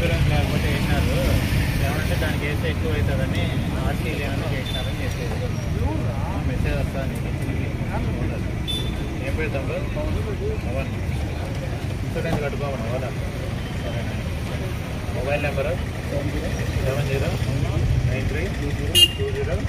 Insurance లేకపోతే వేసినారు ఏమంటే దానికి వేస్తే ఎక్కువ అవుతుందని ఆర్సీ ఏమైనా చేసినారని చెప్పేది మెసేజ్ వస్తుంది ఏం పెడతాం పవన్ ఇన్సూరెన్స్ కట్టుకోమను కదా సరేనా మొబైల్ నెంబరు 70932017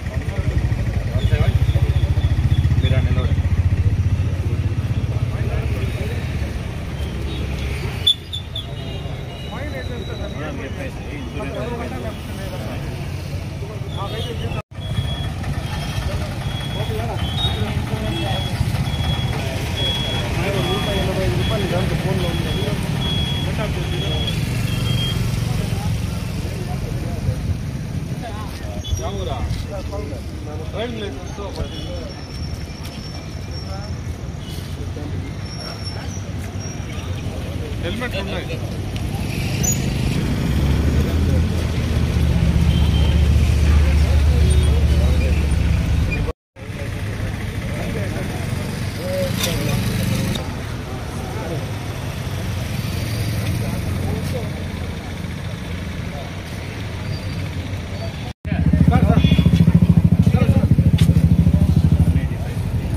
మీరు నిలబడి హెల్మెట్ ఉన్నాయి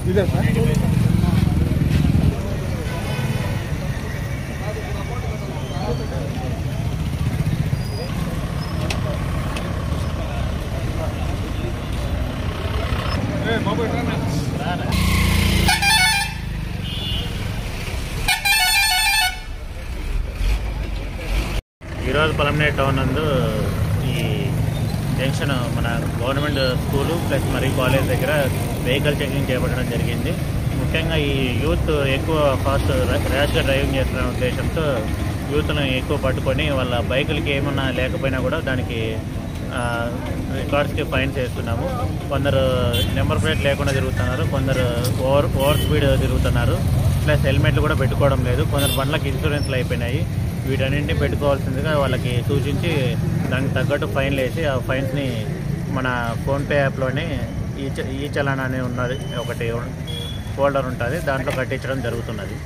ఇదే సార్ ఈరోజు పలమనేరు టౌన్ నందు ఈ జంక్షన్ మన గవర్నమెంట్ స్కూలు ప్లస్ మరి కాలేజ్ దగ్గర వెహికల్ చెకింగ్ చేపట్టడం జరిగింది. ముఖ్యంగా ఈ యూత్ ఎక్కువ ఫాస్ట్ ర్యాష్గా డ్రైవింగ్ చేస్తున్న ఉద్దేశంతో యూత్ను ఎక్కువ పట్టుకొని వాళ్ళ బైకులకి ఏమన్నా లేకపోయినా కూడా దానికి రికార్డ్స్కి ఫైన్స్ వేస్తున్నాము. కొందరు నెంబర్ ప్లేట్ లేకుండా తిరుగుతున్నారు, కొందరు ఓవర్ స్పీడ్ తిరుగుతున్నారు, ప్లస్ హెల్మెట్లు కూడా పెట్టుకోవడం లేదు. కొందరు బండ్లకు ఇన్సూరెన్స్లు అయిపోయినాయి. వీటన్నింటినీ పెట్టుకోవాల్సిందిగా వాళ్ళకి సూచించి దానికి తగ్గట్టు ఫైన్లు వేసి ఆ ఫైన్స్ని మన ఫోన్పే యాప్లోనే ఈ చలానా అని ఉన్నది ఒకటి ఫోల్డర్ ఉంటుంది, దాంట్లో కట్టించడం జరుగుతున్నది.